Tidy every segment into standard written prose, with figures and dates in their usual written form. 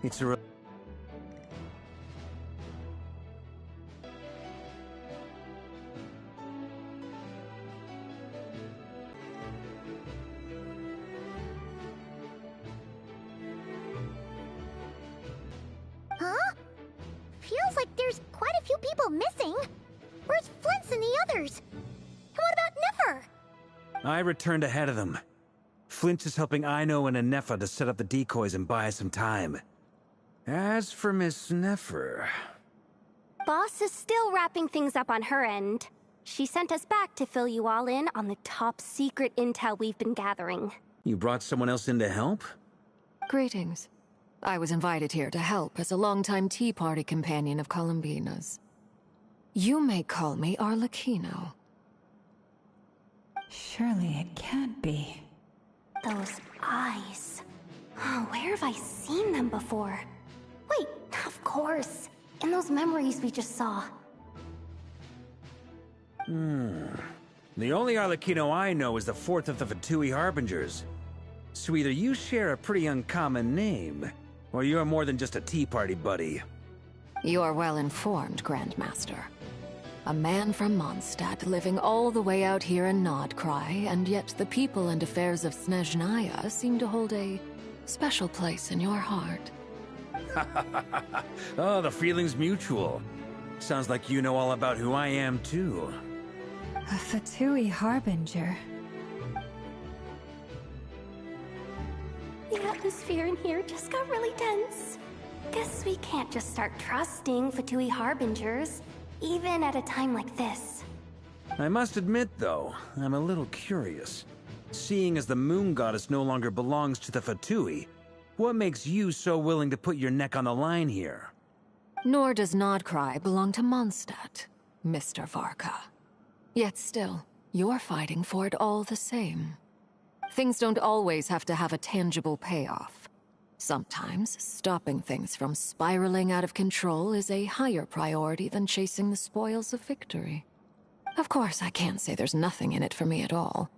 It's a Huh? Feels like there's quite a few people missing. Where's Flint's and the others? And what about Nefer? I returned ahead of them. Flint is helping Aino and Anefa to set up the decoys and buy some time. As for Miss Nefer... Boss is still wrapping things up on her end. She sent us back to fill you all in on the top secret intel we've been gathering. You brought someone else in to help? Greetings. I was invited here to help as a longtime Tea Party companion of Columbina's. You may call me Arlecchino. Surely it can't be. Those eyes. Oh, where have I seen them before? Wait, of course. In those memories we just saw. The only Arlecchino I know is the fourth of the Fatui Harbingers. So either you share a pretty uncommon name, or you're more than just a Tea Party buddy. You are well informed, Grandmaster. A man from Mondstadt living all the way out here in Nodcry, and yet the people and affairs of Snezhnaya seem to hold a special place in your heart. Oh, the feeling's mutual. Sounds like you know all about who I am, too. A Fatui Harbinger. The atmosphere in here just got really tense. Guess we can't just start trusting Fatui Harbingers, even at a time like this. I must admit, though, I'm a little curious. Seeing as the Moon Goddess no longer belongs to the Fatui, what makes you so willing to put your neck on the line here? Nor does Nodcry belong to Mondstadt, Mr. Varka. Yet still, you're fighting for it all the same. Things don't always have to have a tangible payoff. Sometimes, stopping things from spiraling out of control is a higher priority than chasing the spoils of victory. Of course, I can't say there's nothing in it for me at all.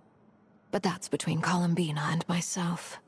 But that's between Columbina and myself.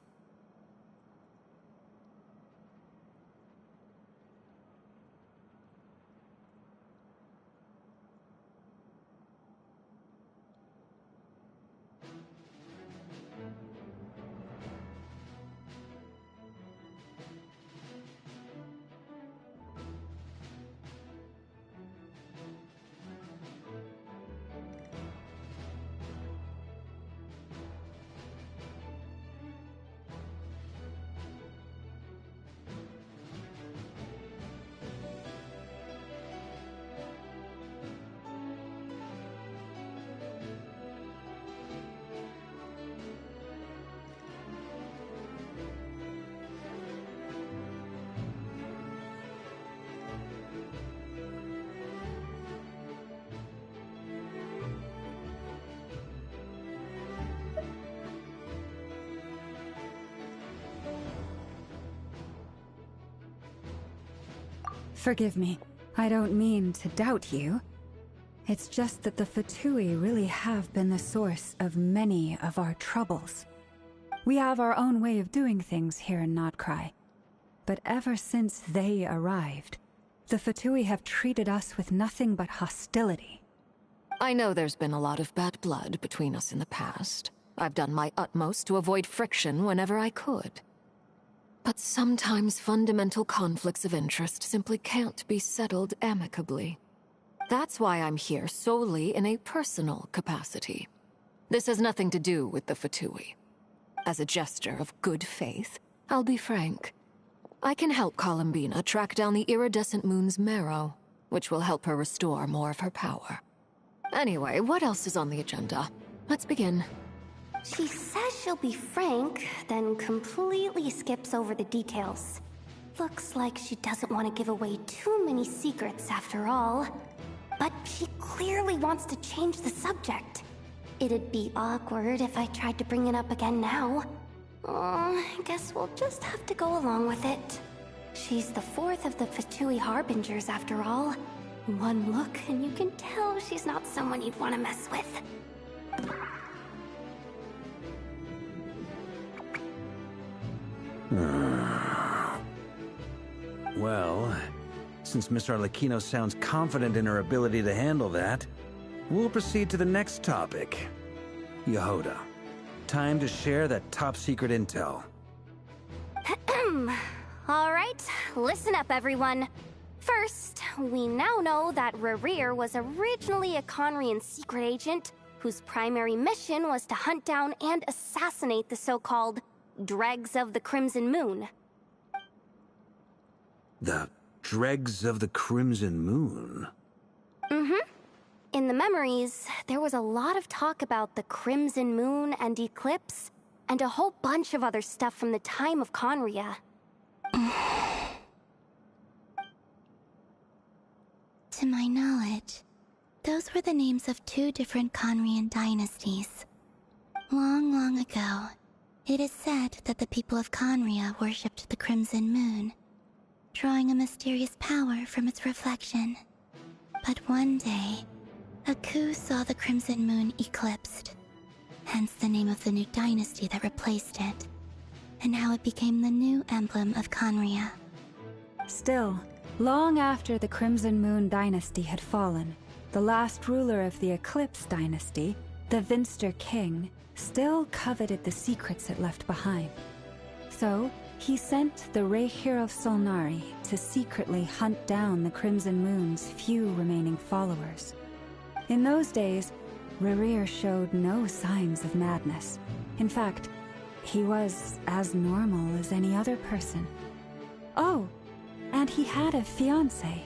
Forgive me. I don't mean to doubt you. It's just that the Fatui really have been the source of many of our troubles. We have our own way of doing things here in Nodcry. But ever since they arrived, the Fatui have treated us with nothing but hostility. I know there's been a lot of bad blood between us in the past. I've done my utmost to avoid friction whenever I could. But sometimes fundamental conflicts of interest simply can't be settled amicably. That's why I'm here solely in a personal capacity. This has nothing to do with the Fatui. As a gesture of good faith, I'll be frank. I can help Columbina track down the iridescent moon's marrow, which will help her restore more of her power. Anyway, what else is on the agenda? Let's begin. She says she'll be frank, then completely skips over the details. Looks like she doesn't want to give away too many secrets after all. But she clearly wants to change the subject. It'd be awkward if I tried to bring it up again now. I guess we'll just have to go along with it. She's the fourth of the Fatui Harbingers after all. One look and you can tell she's not someone you'd want to mess with. Well, since Miss Arlecchino sounds confident in her ability to handle that, we'll proceed to the next topic. Yehoda, time to share that top-secret intel. Alright, listen up everyone. First, we now know that Rerir was originally a Conrian secret agent whose primary mission was to hunt down and assassinate the so-called Dregs of the Crimson Moon. The Dregs of the Crimson Moon? Mm-hmm. In the memories, there was a lot of talk about the Crimson Moon and Eclipse, and a whole bunch of other stuff from the time of Conria. To my knowledge, those were the names of 2 different Conrian dynasties. Long, long ago, it is said that the people of Conria worshipped the Crimson Moon, drawing a mysterious power from its reflection. But one day, a coup saw the Crimson Moon eclipsed, hence the name of the new dynasty that replaced it, and how it became the new emblem of Conria. Still, long after the Crimson Moon dynasty had fallen, the last ruler of the Eclipse dynasty, the Vinster King, still coveted the secrets it left behind. So, he sent the Rehir of Solnari to secretly hunt down the Crimson Moon's few remaining followers. In those days, Rerir showed no signs of madness. In fact, he was as normal as any other person. Oh, and he had a fiancé,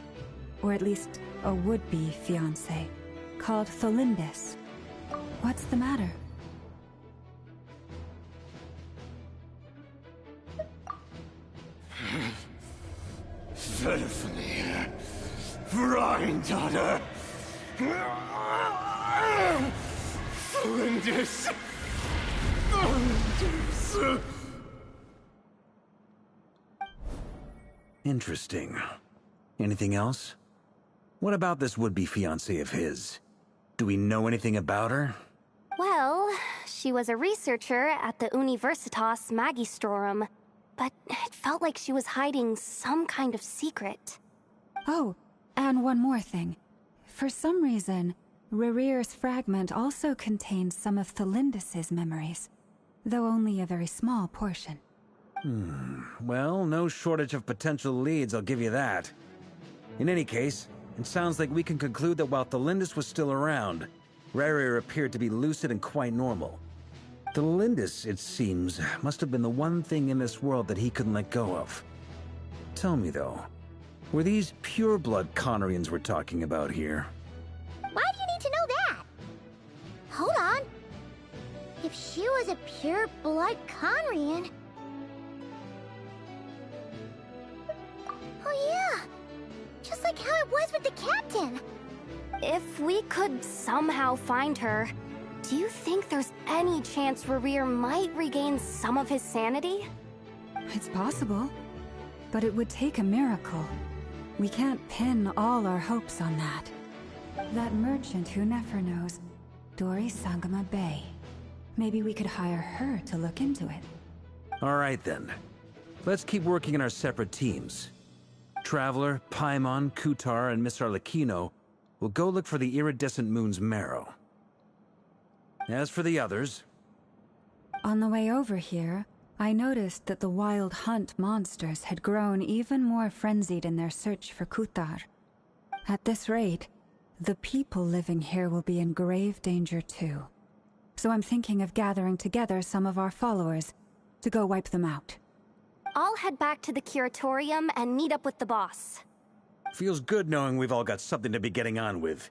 or at least a would-be fiancé, called Tholindis. What's the matter? Verfnir, Rhine-daughter, Flinders. Interesting. Anything else? What about this would-be fiancé of his? Do we know anything about her? Well, she was a researcher at the Universitas Magistrorum, but it felt like she was hiding some kind of secret. Oh, and one more thing. For some reason, Rerir's fragment also contained some of Tholindis' memories, though only a very small portion. Well, no shortage of potential leads, I'll give you that. In any case, it sounds like we can conclude that while Tholindis was still around, Rerir appeared to be lucid and quite normal. Tholindis, it seems, must have been the one thing in this world that he couldn't let go of. Tell me, though, were these pure-blood Conrians we're talking about here? Why do you need to know that? Hold on. If she was a pure-blood Conrian... Oh yeah! Just like how it was with the captain! If we could somehow find her, do you think there's any chance Rerir might regain some of his sanity? It's possible, but it would take a miracle. We can't pin all our hopes on that. That merchant who never knows, Dori Sangama Bay. Maybe we could hire her to look into it. All right, then. Let's keep working in our separate teams. Traveler, Paimon, Kutar, and Miss Arlecchino will go look for the iridescent moon's marrow. As for the others... On the way over here, I noticed that the Wild Hunt monsters had grown even more frenzied in their search for Kutar. At this rate, the people living here will be in grave danger too. So I'm thinking of gathering together some of our followers to go wipe them out. I'll head back to the curatorium and meet up with the boss. Feels good knowing we've all got something to be getting on with.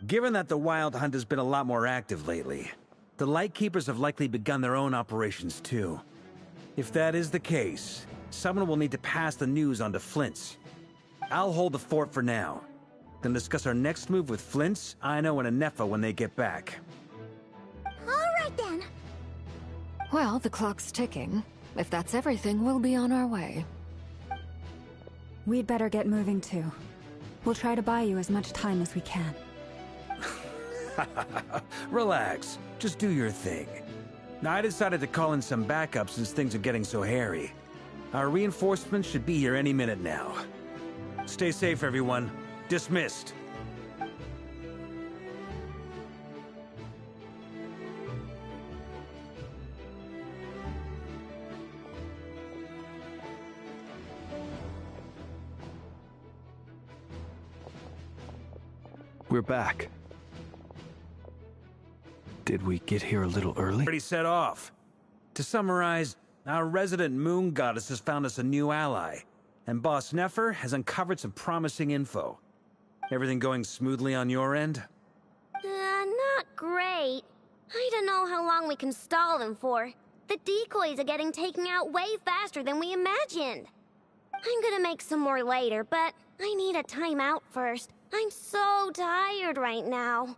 Given that the Wild Hunt has been a lot more active lately, the Lightkeepers have likely begun their own operations too. If that is the case, someone will need to pass the news on to Flint's. I'll hold the fort for now, then discuss our next move with Flint's, Aino, and Anefa when they get back. Alright then. Well, the clock's ticking. If that's everything, we'll be on our way. We'd better get moving too. We'll try to buy you as much time as we can. Relax. Just do your thing. Now, I decided to call in some backup since things are getting so hairy. Our reinforcements should be here any minute now. Stay safe, everyone. Dismissed. We're back. Did we get here a little early? Already set off. To summarize, our resident moon goddess has found us a new ally, and Boss Nefer has uncovered some promising info. Everything going smoothly on your end? Not great. I don't know how long we can stall them for. The decoys are getting taken out way faster than we imagined. I'm gonna make some more later, but I need a timeout first. I'm so tired right now.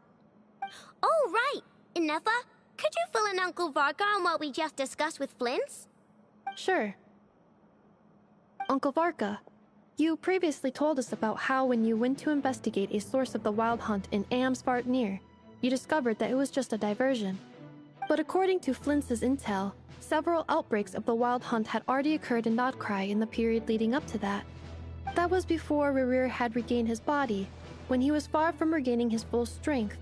Oh, right! Inefa, could you fill in Uncle Varka on what we just discussed with Flint's? Sure. Uncle Varka, you previously told us about how when you went to investigate a source of the Wild Hunt in Amsvartnir, you discovered that it was just a diversion. But according to Flint's intel, several outbreaks of the Wild Hunt had already occurred in Notcry in the period leading up to that. That was before Rerir had regained his body, when he was far from regaining his full strength.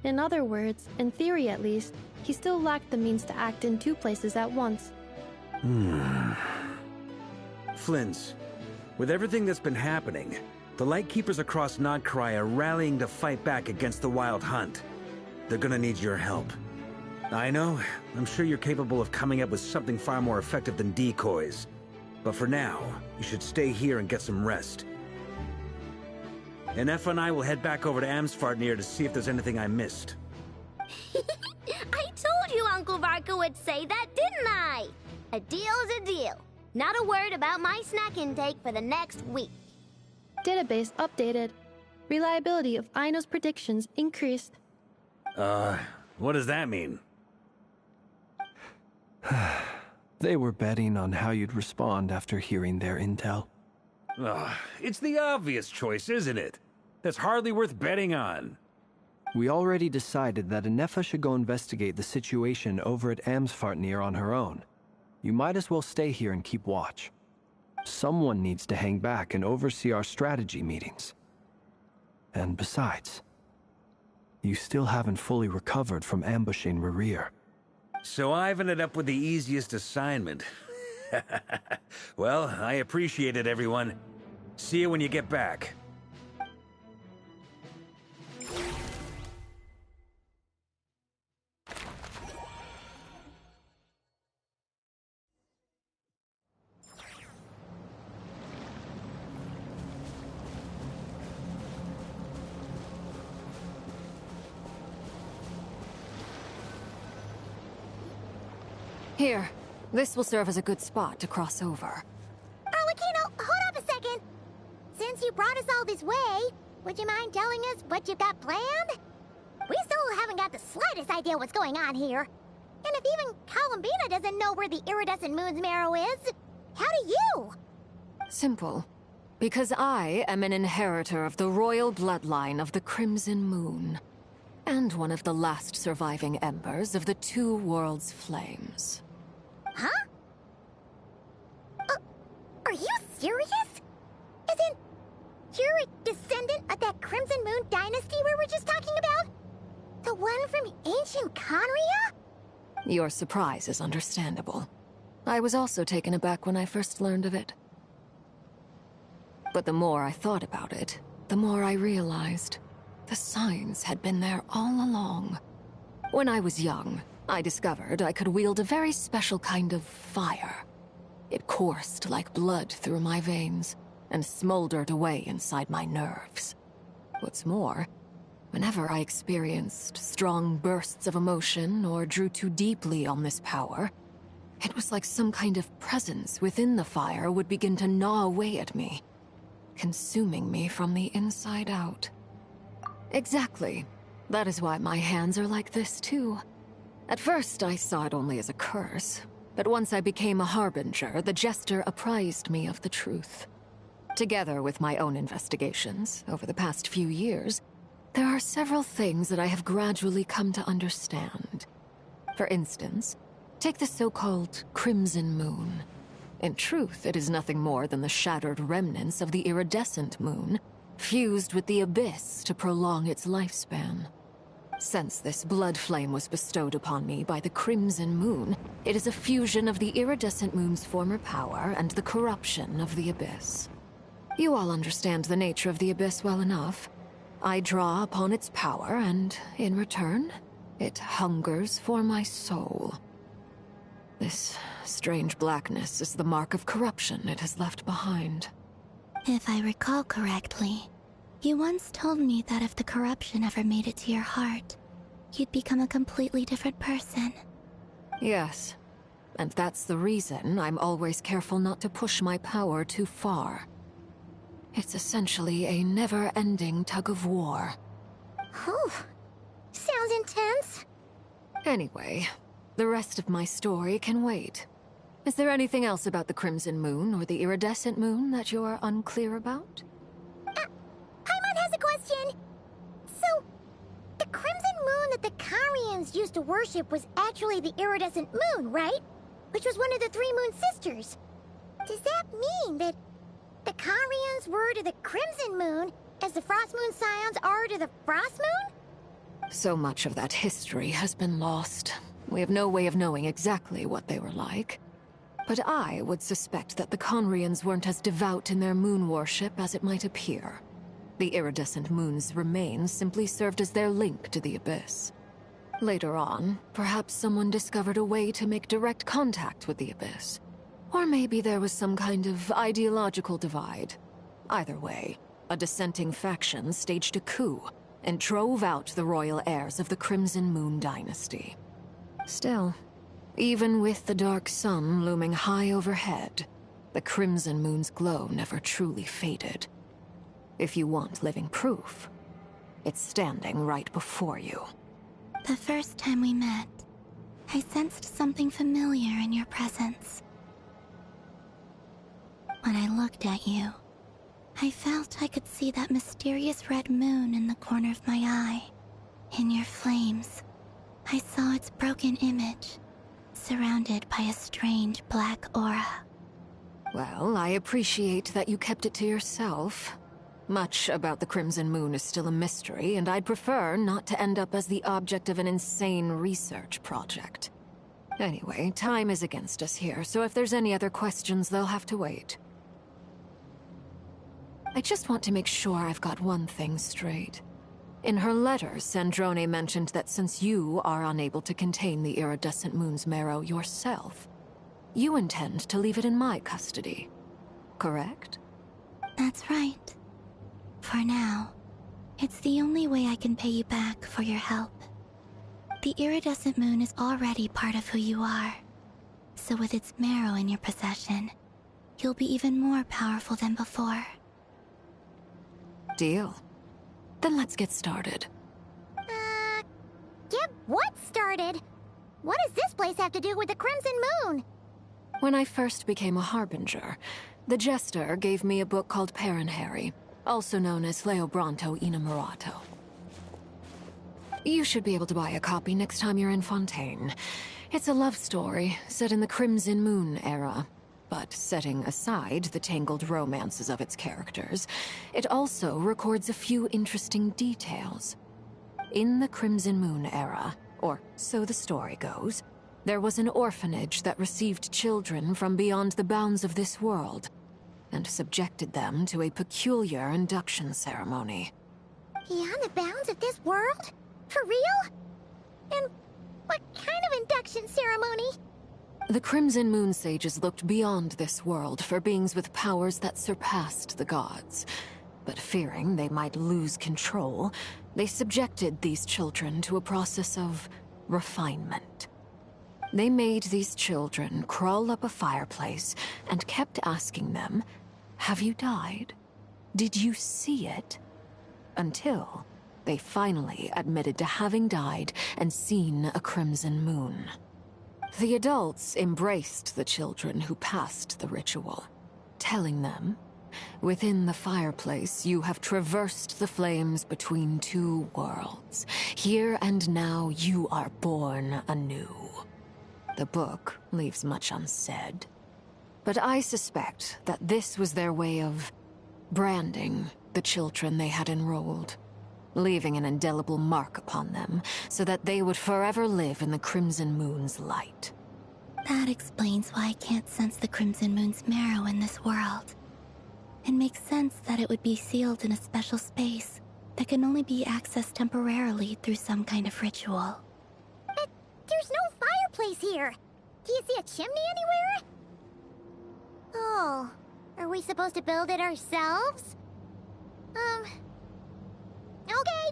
In other words, in theory at least, he still lacked the means to act in two places at once. Flint's, with everything that's been happening, the Lightkeepers across Notcry are rallying to fight back against the Wild Hunt. They're gonna need your help. I know, I'm sure you're capable of coming up with something far more effective than decoys. But for now, you should stay here and get some rest. Inefa and I will head back over to Amsvartnir to see if there's anything I missed. I told you Uncle Varka would say that, didn't I? A deal's a deal. Not a word about my snack intake for the next week. Database updated. Reliability of Aino's predictions increased. What does that mean? They were betting on how you'd respond after hearing their intel. It's the obvious choice, isn't it? That's hardly worth betting on. We already decided that Inefa should go investigate the situation over at Amsvartnir on her own. You might as well stay here and keep watch. Someone needs to hang back and oversee our strategy meetings. And besides, you still haven't fully recovered from ambushing Rerir. So I've ended up with the easiest assignment. Well, I appreciate it, everyone. See you when you get back. Here, this will serve as a good spot to cross over. Arlecchino, hold up a second. Since you brought us all this way, would you mind telling us what you've got planned? We still haven't got the slightest idea what's going on here. And if even Columbina doesn't know where the iridescent moon's marrow is, how do you? Simple. Because I am an inheritor of the royal bloodline of the Crimson Moon. And one of the last surviving embers of the Two Worlds' flames. Huh? Are you serious? Isn't you're a descendant of that Crimson Moon dynasty we were just talking about? The one from ancient Conria? Your surprise is understandable. I was also taken aback when I first learned of it. But the more I thought about it, the more I realized the signs had been there all along. When I was young, I discovered I could wield a very special kind of fire. It coursed like blood through my veins and smoldered away inside my nerves. What's more, whenever I experienced strong bursts of emotion or drew too deeply on this power, it was like some kind of presence within the fire would begin to gnaw away at me, consuming me from the inside out. Exactly. That is why my hands are like this too. At first, I saw it only as a curse, but once I became a harbinger, the jester apprised me of the truth. Together with my own investigations over the past few years, there are several things that I have gradually come to understand. For instance, take the so-called Crimson Moon. In truth, it is nothing more than the shattered remnants of the iridescent moon, fused with the abyss to prolong its lifespan. Since this blood flame was bestowed upon me by the Crimson Moon, it is a fusion of the iridescent moon's former power and the corruption of the abyss. You all understand the nature of the abyss well enough. I draw upon its power, and in return, it hungers for my soul. This strange blackness is the mark of corruption it has left behind. If I recall correctly, you once told me that if the corruption ever made it to your heart, you'd become a completely different person. Yes, and that's the reason I'm always careful not to push my power too far. It's essentially a never-ending tug-of-war. Oh, sounds intense. Anyway, the rest of my story can wait. Is there anything else about the Crimson Moon or the Iridescent Moon that you're unclear about? Paimon has a question. So, the Crimson Moon that the Karians used to worship was actually the Iridescent Moon, right? Which was one of the three Moon Sisters. Does that mean that the Karians were to the Crimson Moon as the Frost Moon Scions are to the Frost Moon? So much of that history has been lost. We have no way of knowing exactly what they were like. But I would suspect that the Conrians weren't as devout in their moon worship as it might appear. The iridescent moon's remains simply served as their link to the Abyss. Later on, perhaps someone discovered a way to make direct contact with the Abyss. Or maybe there was some kind of ideological divide. Either way, a dissenting faction staged a coup and drove out the royal heirs of the Crimson Moon dynasty. Still, even with the dark sun looming high overhead, the Crimson Moon's glow never truly faded. If you want living proof, it's standing right before you. The first time we met, I sensed something familiar in your presence. When I looked at you, I felt I could see that mysterious red moon in the corner of my eye. In your flames, I saw its broken image, surrounded by a strange black aura. Well, I appreciate that you kept it to yourself. Much about the Crimson Moon is still a mystery, and I'd prefer not to end up as the object of an insane research project. Anyway, time is against us here, so if there's any other questions, they'll have to wait. I just want to make sure I've got one thing straight. In her letter, Sandrone mentioned that since you are unable to contain the iridescent moon's marrow yourself, you intend to leave it in my custody. Correct? That's right. For now, it's the only way I can pay you back for your help. The iridescent moon is already part of who you are, so with its marrow in your possession, you'll be even more powerful than before. Deal. Then let's get started. Get what started? What does this place have to do with the Crimson Moon? When I first became a Harbinger, the Jester gave me a book called Paranhari, also known as Leobranto Inamorato. You should be able to buy a copy next time you're in Fontaine. It's a love story set in the Crimson Moon era, but setting aside the tangled romances of its characters, it also records a few interesting details. In the Crimson Moon era, or so the story goes, there was an orphanage that received children from beyond the bounds of this world, and subjected them to a peculiar induction ceremony. Beyond the bounds of this world? For real? And what kind of induction ceremony? The Crimson Moon sages looked beyond this world for beings with powers that surpassed the gods. But fearing they might lose control, they subjected these children to a process of refinement. They made these children crawl up a fireplace and kept asking them, "Have you died? Did you see it?" Until they finally admitted to having died and seen a crimson moon. The adults embraced the children who passed the ritual, telling them, "Within the fireplace, you have traversed the flames between two worlds. Here and now, you are born anew." The book leaves much unsaid. But I suspect that this was their way of branding the children they had enrolled, leaving an indelible mark upon them so that they would forever live in the Crimson Moon's light. That explains why I can't sense the Crimson Moon's marrow in this world. It makes sense that it would be sealed in a special space that can only be accessed temporarily through some kind of ritual. But there's no fireplace here. Do you see a chimney anywhere? Oh, are we supposed to build it ourselves? Okay,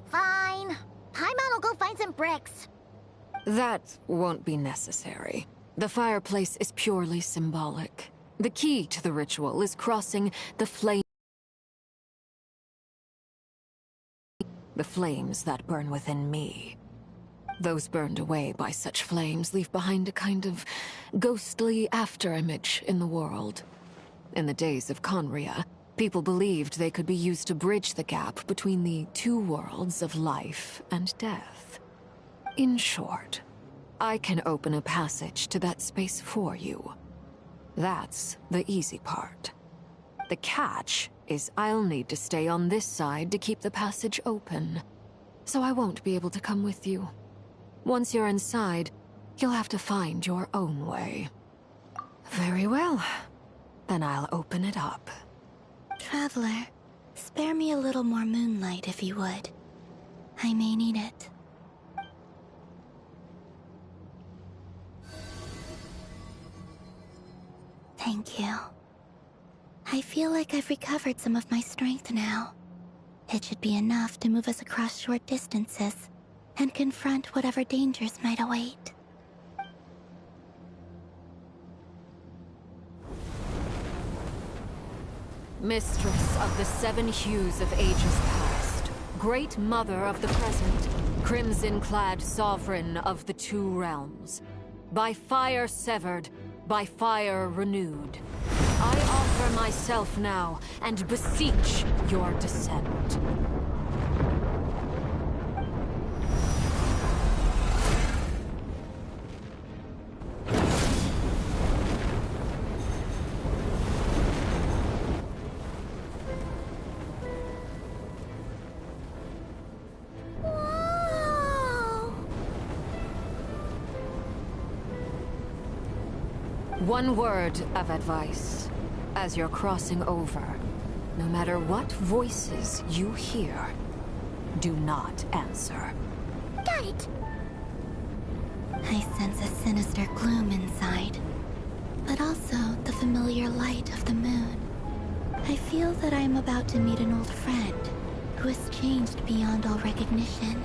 fine. Paimon will go find some bricks. That won't be necessary. The fireplace is purely symbolic. The key to the ritual is crossing the flames that burn within me. Those burned away by such flames leave behind a kind of ghostly afterimage in the world. In the days of Conria, people believed they could be used to bridge the gap between the two worlds of life and death. In short, I can open a passage to that space for you. That's the easy part. The catch is I'll need to stay on this side to keep the passage open, so I won't be able to come with you. Once you're inside, you'll have to find your own way. Very well. Then I'll open it up. Traveler, spare me a little more moonlight if you would. I may need it. Thank you. I feel like I've recovered some of my strength now. It should be enough to move us across short distances and confront whatever dangers might await. Mistress of the seven hues of ages past, great mother of the present, crimson-clad sovereign of the two realms, by fire severed, by fire renewed, I offer myself now and beseech your descent. One word of advice. As you're crossing over, no matter what voices you hear, do not answer. Got it. I sense a sinister gloom inside, but also the familiar light of the moon. I feel that I am about to meet an old friend who has changed beyond all recognition.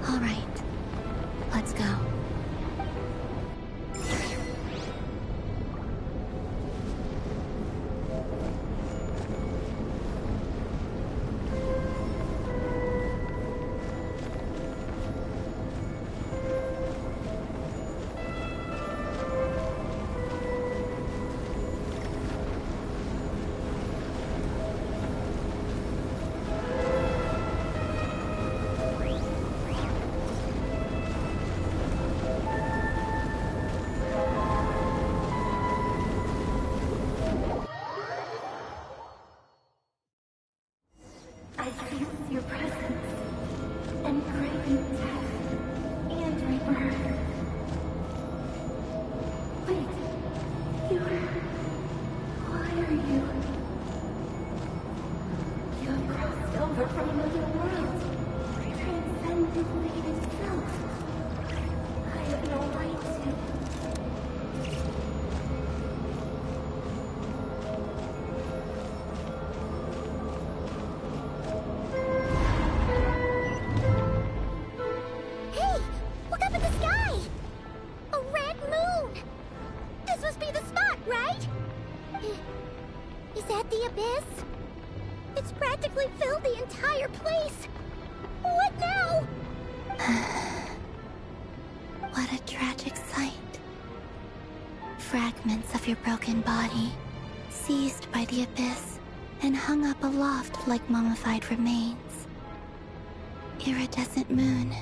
All right, let's go. I sense your presence, and craving death and rebirth. Wait, why are you? You have crossed over from another world, transcendent fate itself. I have no right to. It's practically filled the entire place. What now? What a tragic sight. Fragments of your broken body, seized by the abyss, and hung up aloft like mummified remains. Iridescent moon,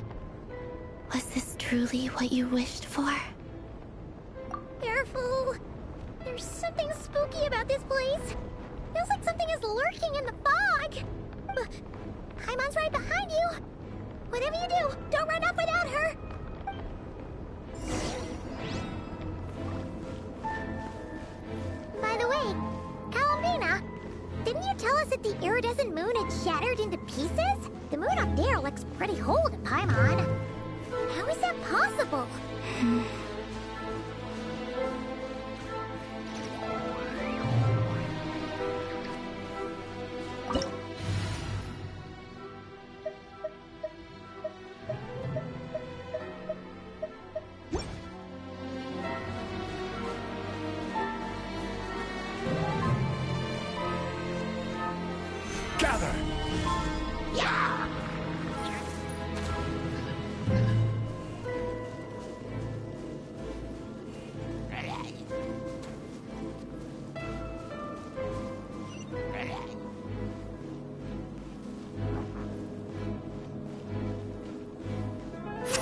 was this truly what you wished for? Careful. There's something spooky about this place. Feels like something is lurking in the fog. Paimon's right behind you. Whatever you do, don't run off without her. By the way, Alambina, didn't you tell us that the iridescent moon had shattered into pieces? The moon up there looks pretty whole to Paimon. How is that possible? Gather! Yeah!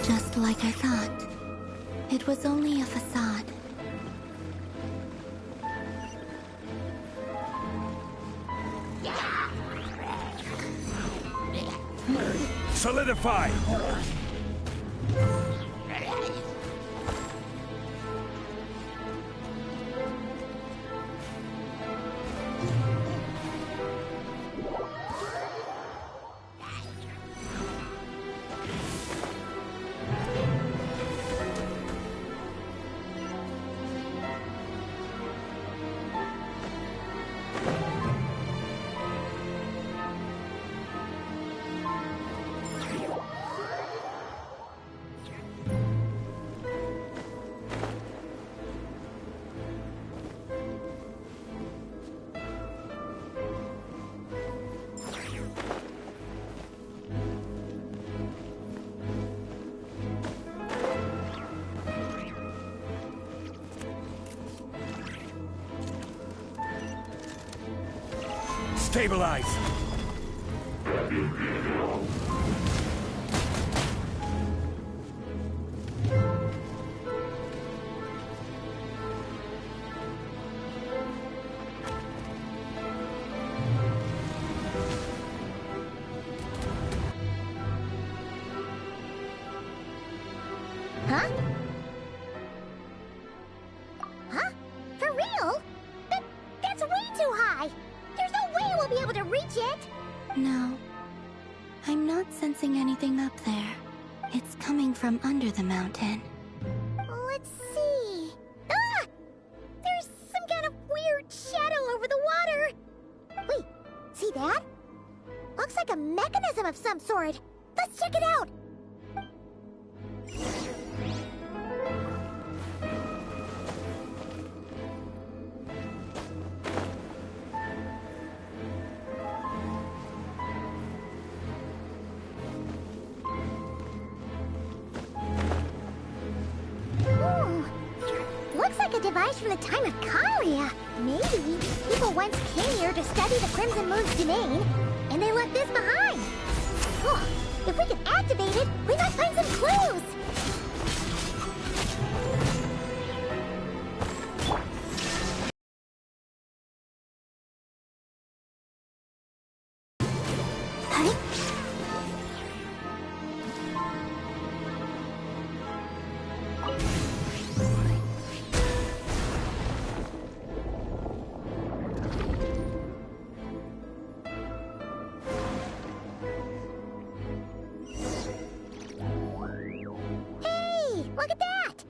Just like I thought. It was only a facade. Solidify! Stabilize! Huh? Huh? For real? That's way too high! There's no way we'll be able to reach it! No. I'm not sensing anything up there. It's coming from under the mountain. Let's see... Ah! There's some kind of weird shadow over the water! Wait, see that? Looks like a mechanism of some sort. Let's check it out! Looks like a device from the time of Karia. Maybe people once came here to study the Crimson Moon's domain, and they left this behind. Oh, if we can activate it, we might find some clues. Look at that!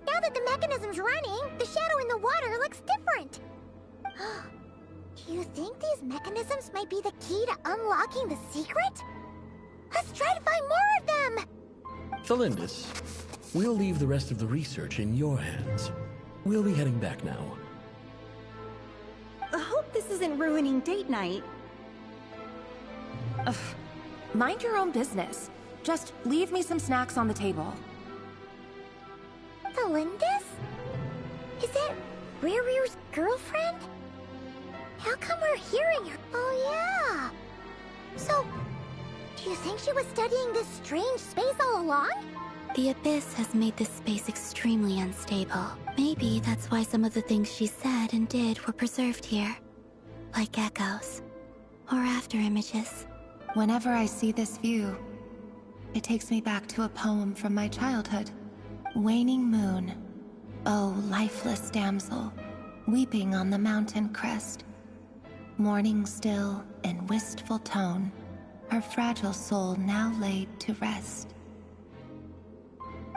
Now that the mechanism's running, the shadow in the water looks different. Do you think these mechanisms might be the key to unlocking the secret? Let's try to find more of them! Thalindis, we'll leave the rest of the research in your hands. We'll be heading back now. I hope this isn't ruining date night. Ugh. Mind your own business. Just leave me some snacks on the table. Thalindis? Is that Rearrear's girlfriend? How come we're hearing her? Oh, yeah. So, do you think she was studying this strange space all along? The Abyss has made this space extremely unstable. Maybe that's why some of the things she said and did were preserved here. Like echoes. Or after images. Whenever I see this view, it takes me back to a poem from my childhood. Waning moon, oh lifeless damsel, weeping on the mountain crest. Mourning still in wistful tone, her fragile soul now laid to rest.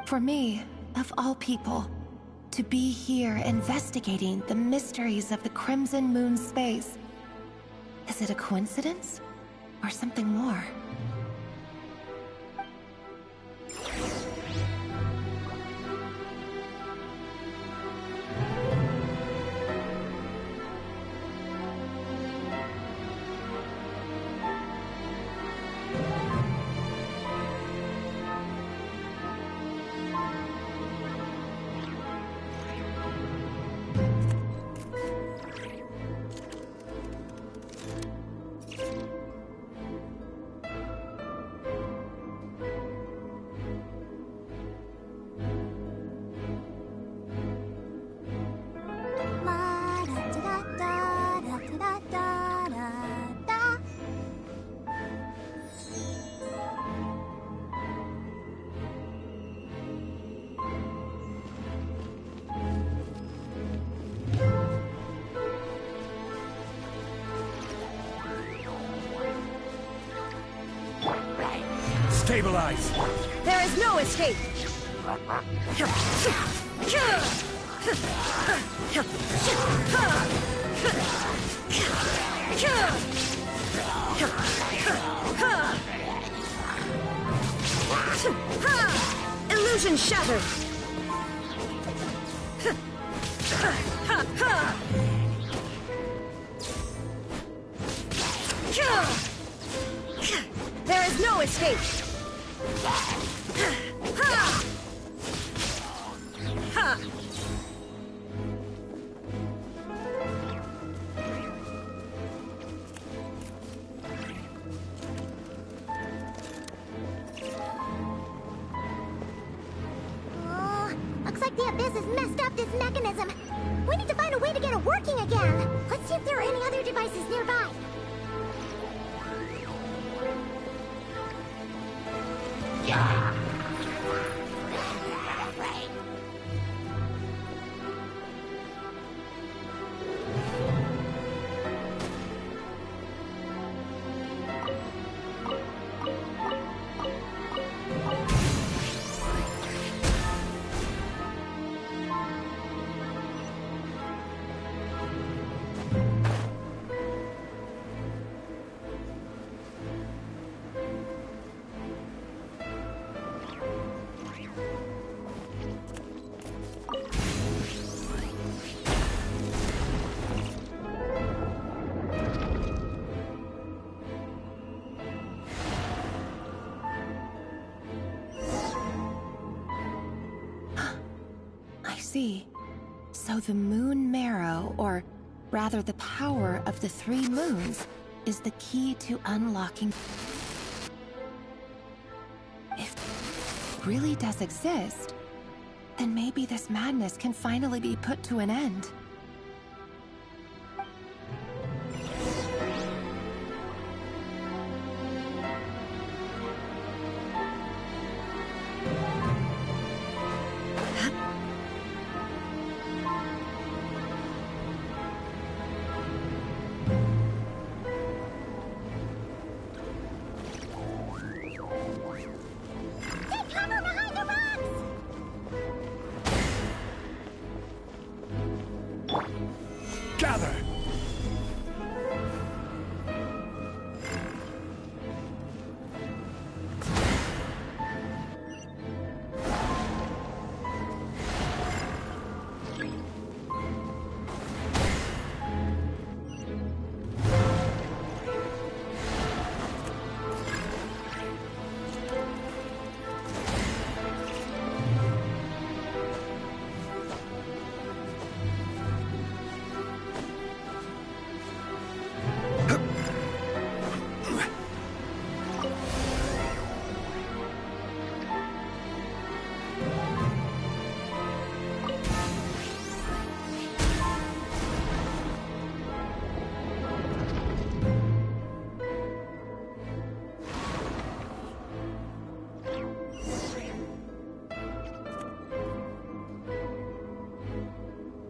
For me, of all people, to be here investigating the mysteries of the Crimson Moon space, is it a coincidence or something more? Stabilize! There is no escape! Illusion shattered! There is no escape! Oh, looks like the Abyss has messed up this mechanism. We need to find a way to get it working again. Let's see if there are any other devices nearby. See. So the moon marrow, or rather the power of the 3 moons, is the key to unlocking. If it really does exist, then maybe this madness can finally be put to an end. Gather!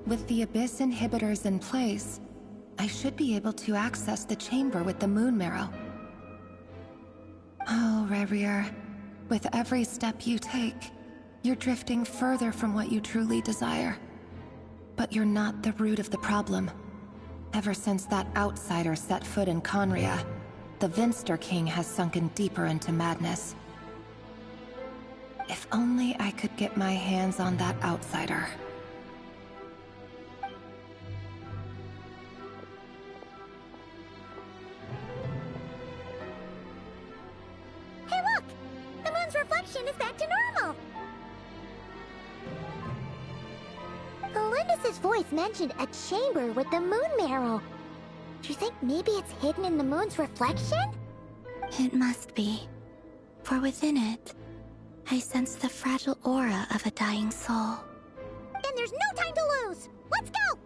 With the Abyss inhibitors in place, I should be able to access the chamber with the moon marrow. Oh, Rerir, with every step you take, you're drifting further from what you truly desire. But you're not the root of the problem. Ever since that outsider set foot in Conria, the Vinster King has sunken deeper into madness. If only I could get my hands on that outsider. Hey look! The moon's reflection is back to normal! Lindis's voice mentioned a chamber with the moon marrow. Do you think maybe it's hidden in the moon's reflection? It must be. For within it, I sense the fragile aura of a dying soul. Then there's no time to lose! Let's go!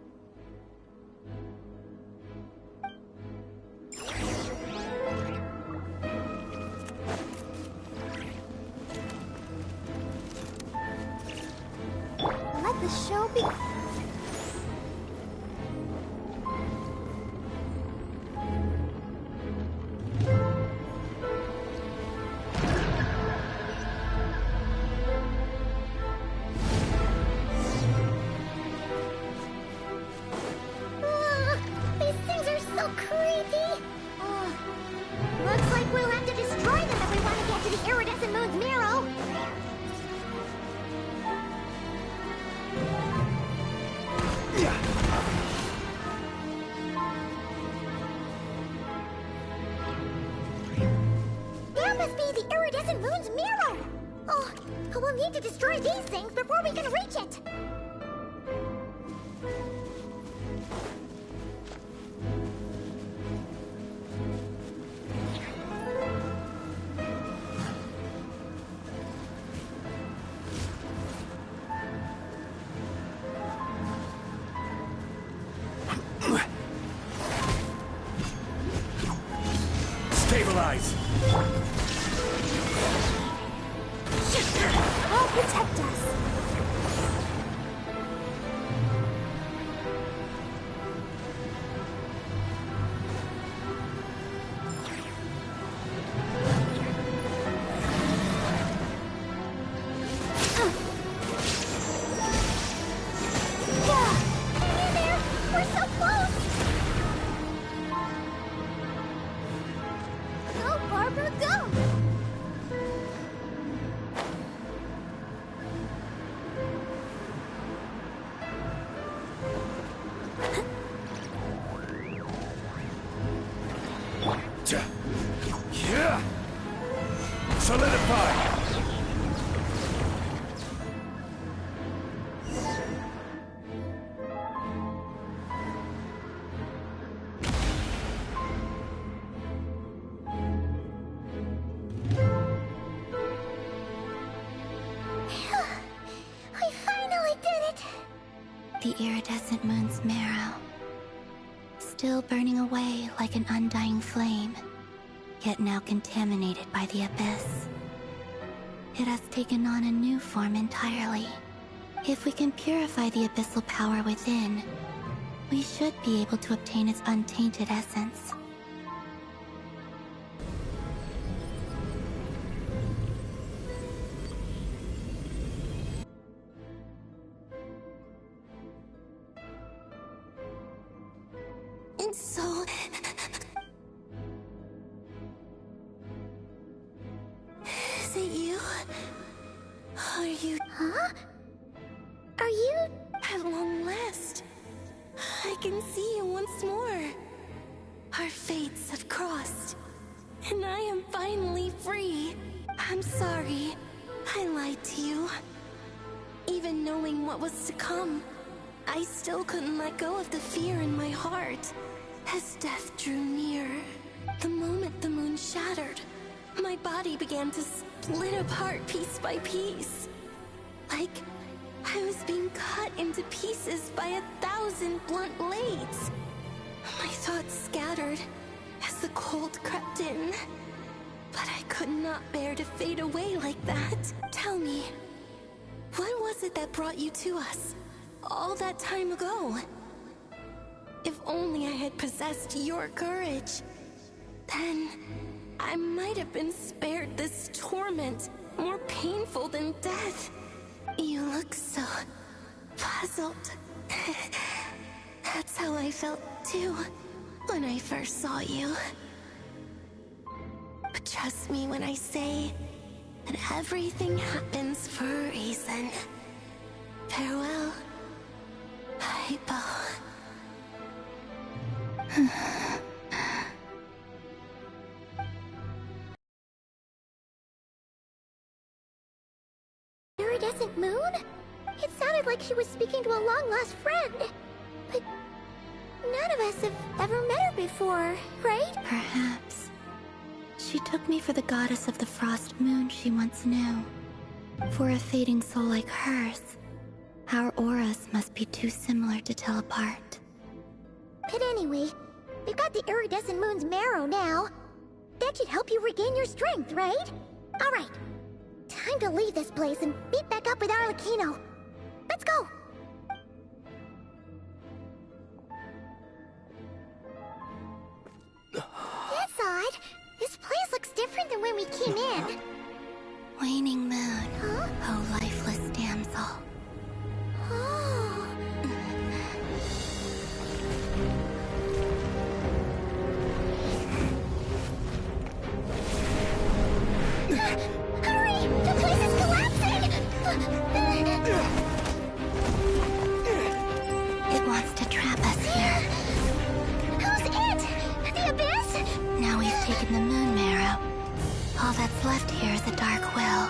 Let the show be... These things are so creepy! Looks like we'll have to destroy them if we want to get to the iridescent moon's marrow! There must be the iridescent moon's marrow! Oh, we'll need to destroy these things before we can reach it! Stabilize! I'll protect us! Hang in there! We're so close! Go, Barbara, go! Yeah! Solidify! We finally did it! The iridescent moon's marrow. Still burning away like an undying flame, yet now contaminated by the Abyss. It has taken on a new form entirely. If we can purify the abyssal power within, we should be able to obtain its untainted essence. And so... Is it you? Are you... Huh? Are you... At long last, I can see you once more. Our fates have crossed, and I am finally free. I'm sorry, I lied to you. Even knowing what was to come, I still couldn't let go of the fear in my heart. As death drew near, the moment the moon shattered, my body began to split apart piece by piece. Like I was being cut into pieces by 1,000 blunt blades. My thoughts scattered as the cold crept in. But I could not bear to fade away like that. Tell me, what was it that brought you to us? all that time ago. If only I had possessed your courage, then I might have been spared this torment more painful than death. You look so puzzled. That's how I felt too when I first saw you. But trust me when I say that everything happens for a reason. Farewell, Hypo. Iridescent moon? It sounded like she was speaking to a long-lost friend. But none of us have ever met her before, right? Perhaps. She took me for the goddess of the frost moon she once knew. For a fading soul like hers, our auras must be too similar to tell apart. But anyway, we've got the iridescent moon's marrow now. That should help you regain your strength, right? Alright, time to leave this place and meet back up with Arlecchino. Let's go! That's odd. This place looks different than when we came in. Waning moon, Huh? oh lifeless damsel. Oh. Hurry! The place is collapsing! It wants to trap us here. Who's it? The Abyss? Now we've taken the moon marrow. All that's left here is a dark will.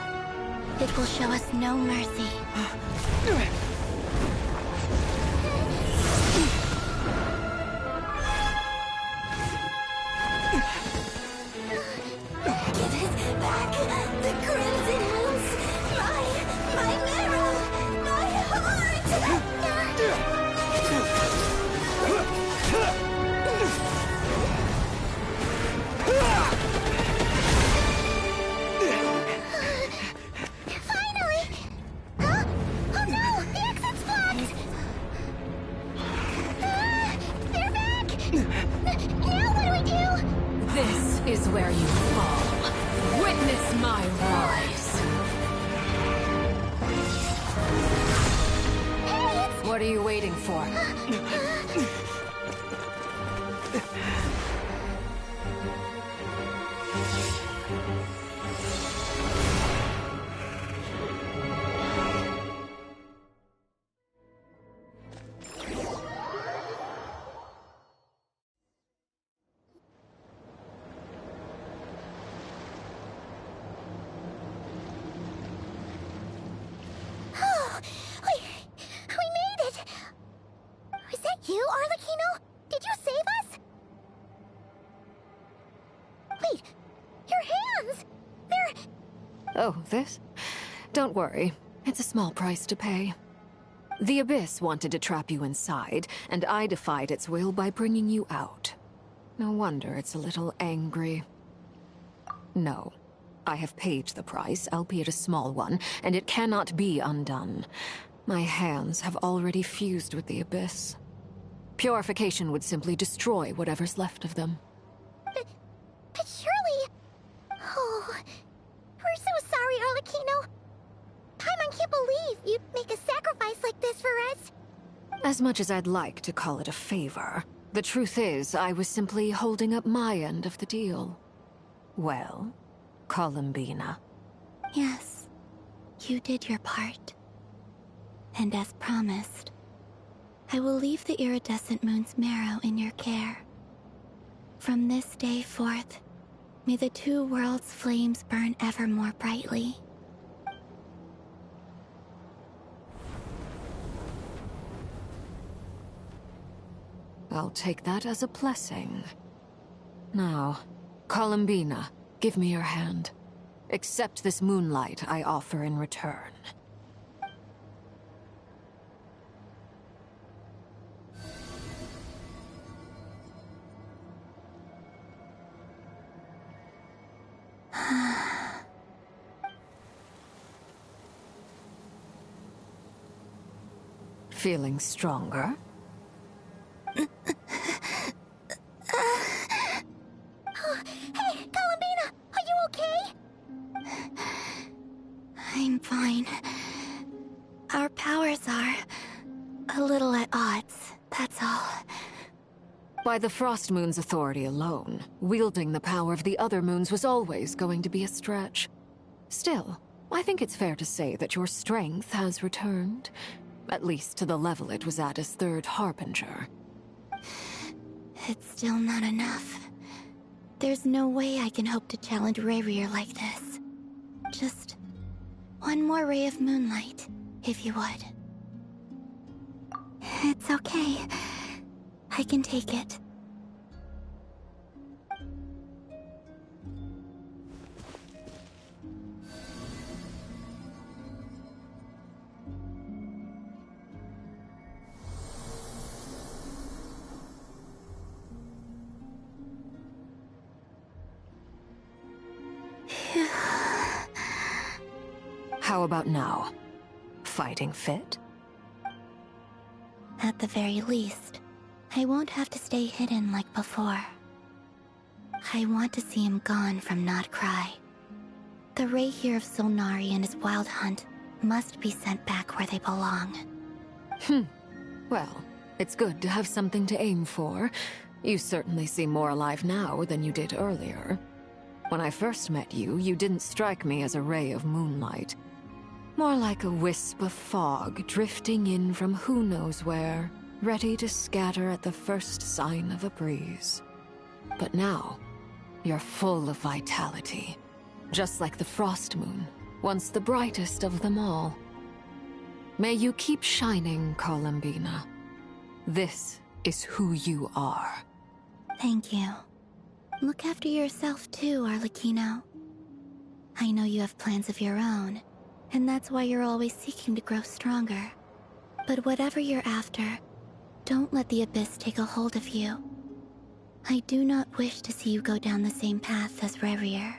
It will show us no mercy. Give it back! The crimson moons! My marrow! My heart! Finally! Huh? Oh no! The exit's blocked! They're back! Now what do we do? This is where you fall. Witness my rise. Hey, it's... What are you waiting for? Oh, we made it! Was that you, Arlecchino? Did you save us? Wait, your hands! They're... Oh, this? Don't worry. It's a small price to pay. The Abyss wanted to trap you inside, and I defied its will by bringing you out. No wonder it's a little angry. No. I have paid the price, albeit a small one, and it cannot be undone. My hands have already fused with the Abyss. Purification would simply destroy whatever's left of them. But surely... Oh, we're so sorry, Arlecchino. Paimon can't believe you'd make a sacrifice like this for us. As much as I'd like to call it a favor, the truth is I was simply holding up my end of the deal. Well, Columbina. Yes, you did your part. And as promised, I will leave the iridescent moon's marrow in your care. From this day forth, may the two worlds' flames burn ever more brightly. I'll take that as a blessing. Now, Columbina, give me your hand. Accept this moonlight I offer in return. Feeling stronger? Hey, Columbina! Are you okay? I'm fine. Our powers are a little at odds, that's all. By the Frost Moon's authority alone, wielding the power of the other moons was always going to be a stretch. Still, I think it's fair to say that your strength has returned. At least to the level it was at as Third Harbinger. It's still not enough. There's no way I can hope to challenge Rayrir like this. Just one more ray of moonlight, if you would. It's okay. I can take it. How about now? Fighting fit? At the very least, I won't have to stay hidden like before. I want to see him gone from Not Cry. The Ray here of Solnari and his wild hunt must be sent back where they belong. Well, it's good to have something to aim for. You certainly seem more alive now than you did earlier. When I first met you, you didn't strike me as a ray of moonlight. More like a wisp of fog drifting in from who knows where, ready to scatter at the first sign of a breeze. But now, you're full of vitality. Just like the Frost Moon, once the brightest of them all. May you keep shining, Columbina. This is who you are. Thank you. Look after yourself too, Arlecchino. I know you have plans of your own, and that's why you're always seeking to grow stronger. But whatever you're after, don't let the Abyss take a hold of you. I do not wish to see you go down the same path as Rayrir.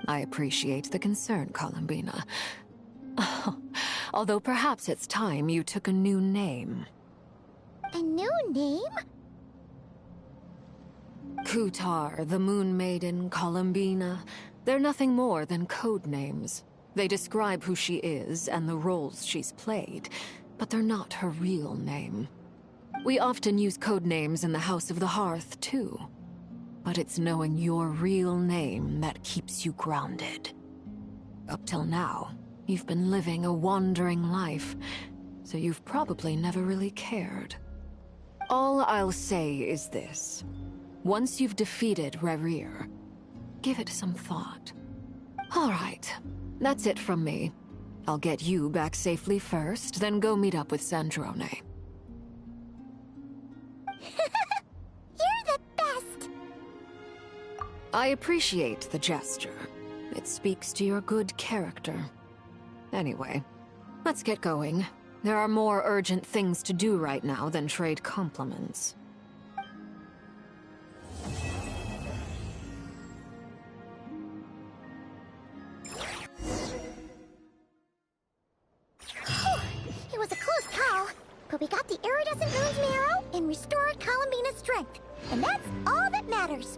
I appreciate the concern, Columbina. Although perhaps it's time you took a new name. A new name? Kutar, the Moon Maiden, Columbina. They're nothing more than code names. They describe who she is and the roles she's played, but they're not her real name. We often use code names in the House of the Hearth, too. But it's knowing your real name that keeps you grounded. Up till now, you've been living a wandering life, so you've probably never really cared. All I'll say is this. Once you've defeated Rayrir, give it some thought. All right, that's it from me. I'll get you back safely first, then go meet up with Sandrone. You're the best! I appreciate the gesture. It speaks to your good character. Anyway, let's get going. There are more urgent things to do right now than trade compliments. It was a close call, but we got the iridescent moon's marrow and restored Columbina's strength, and that's all that matters.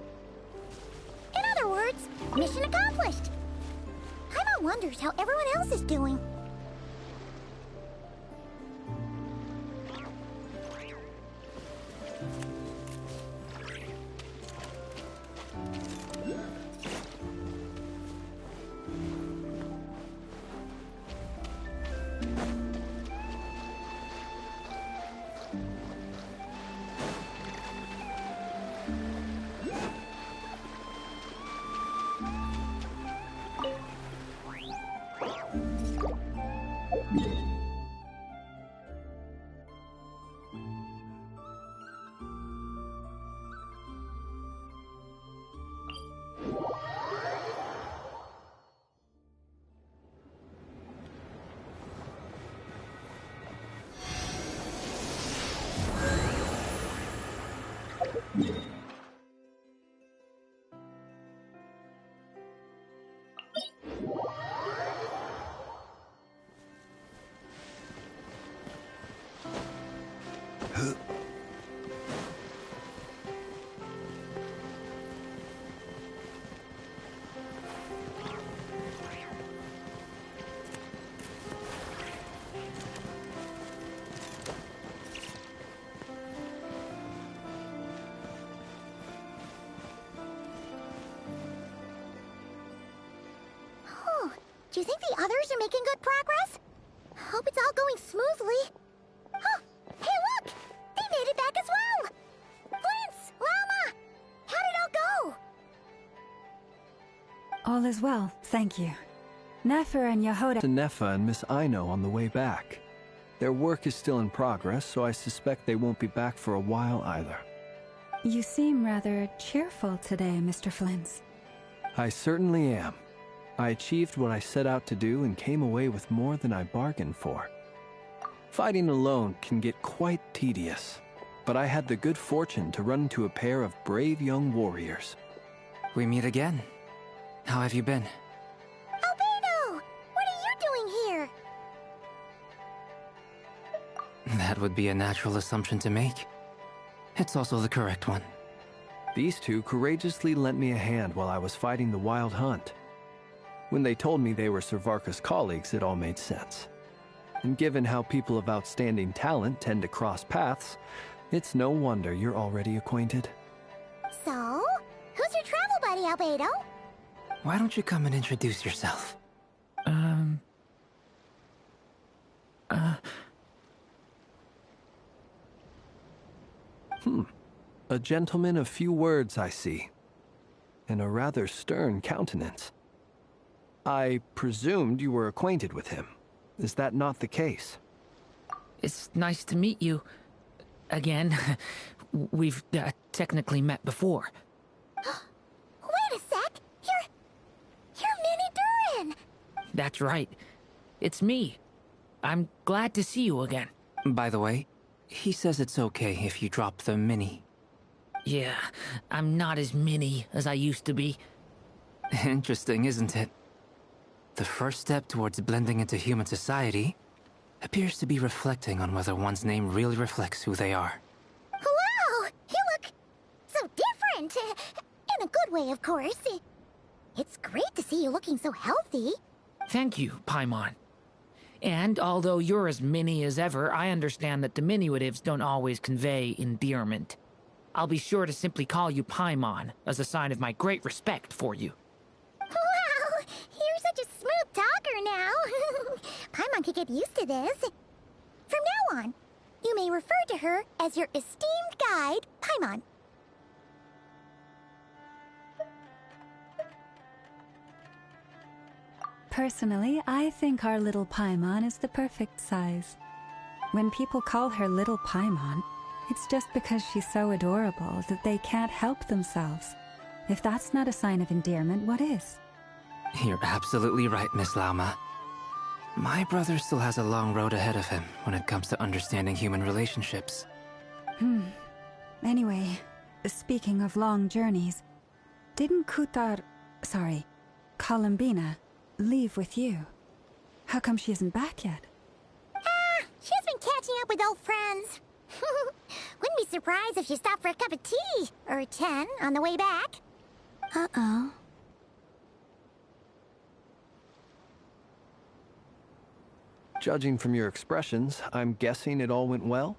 In other words, mission accomplished. Paimon wonders how everyone else is doing. Do you think the others are making good progress? Hope it's all going smoothly. Oh, hey look! They made it back as well! Flint's! Llama! How did it all go? All is well, thank you. Nefer and Yehoda... To Nefa and Miss Aino on the way back. Their work is still in progress, so I suspect they won't be back for a while either. You seem rather cheerful today, Mr. Flint's. I certainly am. I achieved what I set out to do and came away with more than I bargained for. Fighting alone can get quite tedious, but I had the good fortune to run into a pair of brave young warriors. We meet again. How have you been? Albedo! What are you doing here? That would be a natural assumption to make. It's also the correct one. These two courageously lent me a hand while I was fighting the Wild Hunt. When they told me they were Servarka's colleagues, it all made sense. And given how people of outstanding talent tend to cross paths, it's no wonder you're already acquainted. So, who's your travel buddy, Albedo? Why don't you come and introduce yourself? A gentleman of few words, I see. And a rather stern countenance. I presumed you were acquainted with him. Is that not the case? It's nice to meet you. Again. We've technically met before. Wait a sec! You're Minnie Durin! That's right. It's me. I'm glad to see you again. By the way, he says it's okay if you drop the mini. Yeah, I'm not as mini as I used to be. Interesting, isn't it? The first step towards blending into human society appears to be reflecting on whether one's name really reflects who they are. Wow! You look so different! In a good way, of course. It's great to see you looking so healthy. Thank you, Paimon. And although you're as mini as ever, I understand that diminutives don't always convey endearment. I'll be sure to simply call you Paimon, as a sign of my great respect for you. Wow! You're such a smooth talker now. Paimon could get used to this. From now on, you may refer to her as your esteemed guide, Paimon. Personally, I think our little Paimon is the perfect size. When people call her Little Paimon, it's just because she's so adorable that they can't help themselves. If that's not a sign of endearment, what is? You're absolutely right, Miss Lauma. My brother still has a long road ahead of him when it comes to understanding human relationships. Anyway, speaking of long journeys, didn't Columbina, leave with you? How come she isn't back yet? She's been catching up with old friends. Wouldn't be surprised if she stopped for a cup of tea or 10 on the way back. Uh-oh. Judging from your expressions, I'm guessing it all went well?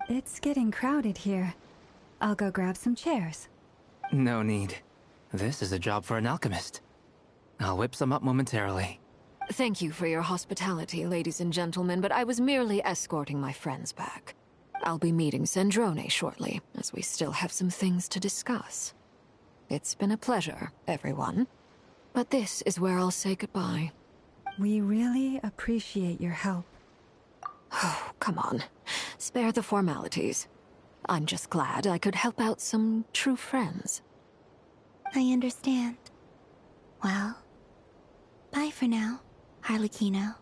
It's getting crowded here. I'll go grab some chairs. No need. This is a job for an alchemist. I'll whip some up momentarily. Thank you for your hospitality, ladies and gentlemen, but I was merely escorting my friends back. I'll be meeting Sandrone shortly, as we still have some things to discuss. It's been a pleasure, everyone. But this is where I'll say goodbye. We really appreciate your help. Oh, come on. Spare the formalities. I'm just glad I could help out some true friends. I understand. Well, bye for now, Harlequino.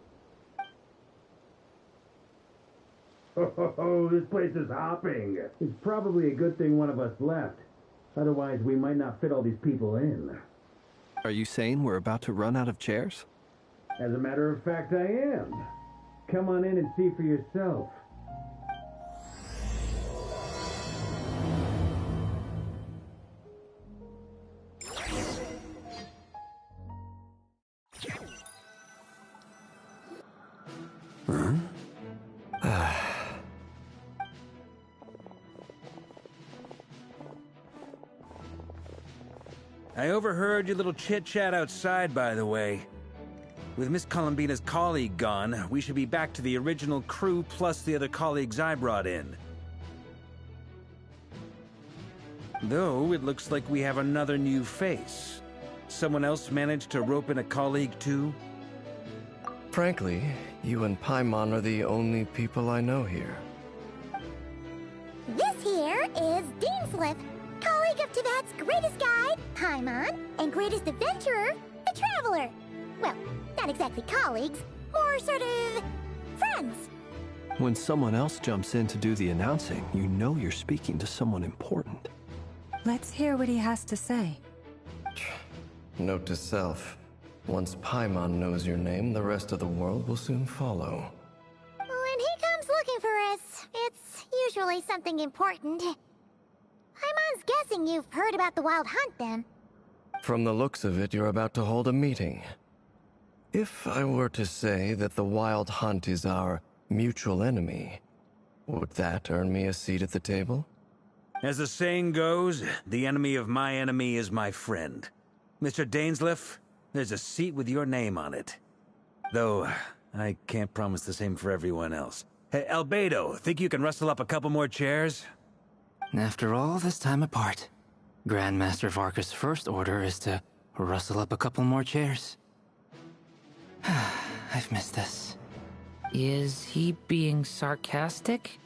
Oh, this place is hopping. It's probably a good thing one of us left. Otherwise, we might not fit all these people in. Are you saying we're about to run out of chairs? As a matter of fact, I am. Come on in and see for yourself. I overheard your little chit-chat outside, by the way. With Miss Columbina's colleague gone, we should be back to the original crew plus the other colleagues I brought in. Though, it looks like we have another new face. Someone else managed to rope in a colleague too? Frankly, you and Paimon are the only people I know here. This here is Deanslip, colleague of Tibet's greatest guide, Paimon, and greatest adventurer, the Traveler. Well, not exactly colleagues, more sort of friends. When someone else jumps in to do the announcing, you know you're speaking to someone important. Let's hear what he has to say. Note to self. Once Paimon knows your name, the rest of the world will soon follow. When he comes looking for us, it's usually something important. Paimon's guessing you've heard about the Wild Hunt, then. From the looks of it, you're about to hold a meeting. If I were to say that the Wild Hunt is our mutual enemy, would that earn me a seat at the table? As the saying goes, the enemy of my enemy is my friend. Mr. Dainsleif, there's a seat with your name on it. Though, I can't promise the same for everyone else. Hey, Albedo, think you can rustle up a couple more chairs? After all this time apart, Grandmaster Varka's first order is to rustle up a couple more chairs. I've missed this. Is he being sarcastic?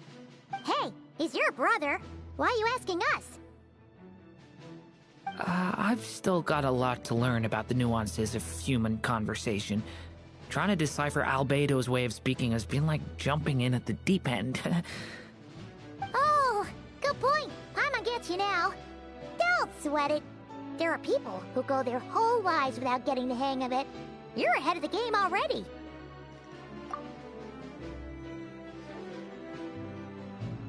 Hey, he's your brother. Why are you asking us? I've still got a lot to learn about the nuances of human conversation. Trying to decipher Albedo's way of speaking has been like jumping in at the deep end. Oh, good point. Paimon gets you now. Don't sweat it. There are people who go their whole lives without getting the hang of it. You're ahead of the game already.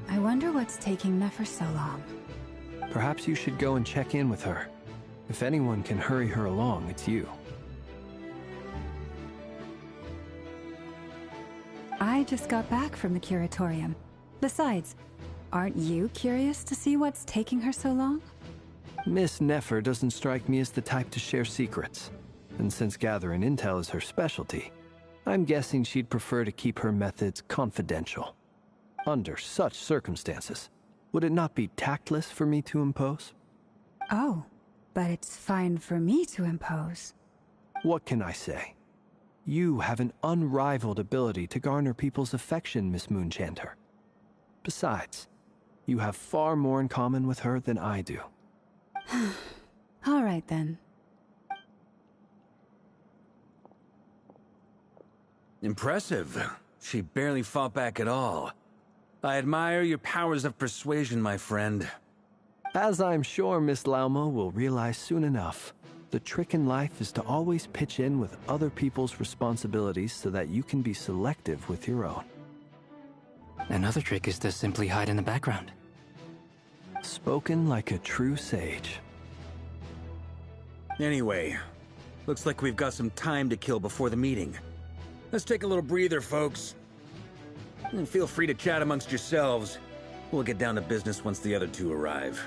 I wonder what's taking Nefer so long. Perhaps you should go and check in with her. If anyone can hurry her along, it's you. I just got back from the curatorium. Besides, aren't you curious to see what's taking her so long? Miss Nefer doesn't strike me as the type to share secrets. And since gathering intel is her specialty, I'm guessing she'd prefer to keep her methods confidential. Under such circumstances, would it not be tactless for me to impose? Oh, but it's fine for me to impose. What can I say? You have an unrivaled ability to garner people's affection, Miss Moonchanter. Besides, you have far more in common with her than I do. All right, then. Impressive. She barely fought back at all. I admire your powers of persuasion, my friend. As I'm sure Miss Lauma will realize soon enough, the trick in life is to always pitch in with other people's responsibilities so that you can be selective with your own. Another trick is to simply hide in the background. Spoken like a true sage. Anyway, looks like we've got some time to kill before the meeting. Let's take a little breather, folks. And feel free to chat amongst yourselves. We'll get down to business once the other two arrive.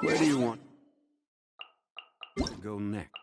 Where do you want to go next?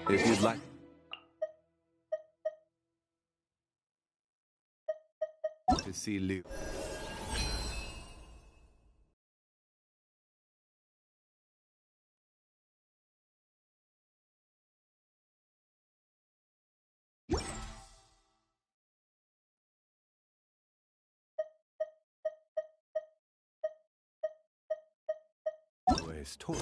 If you'd like... to see Luke. Always talk.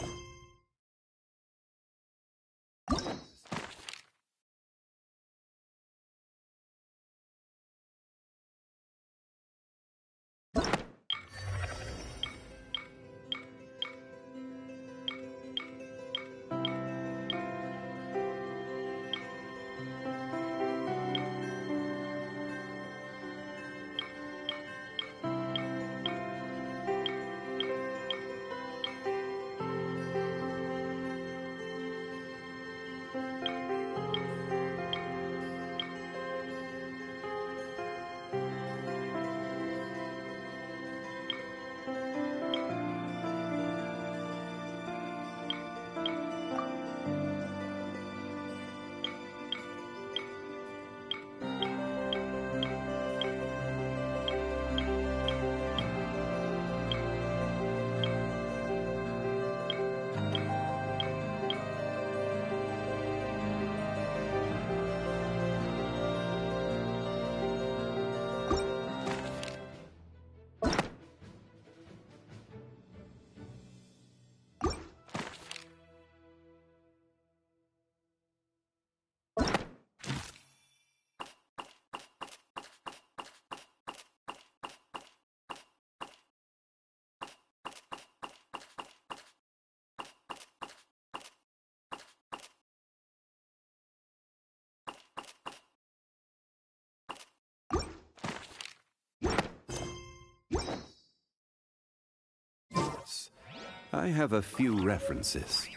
I have a few references.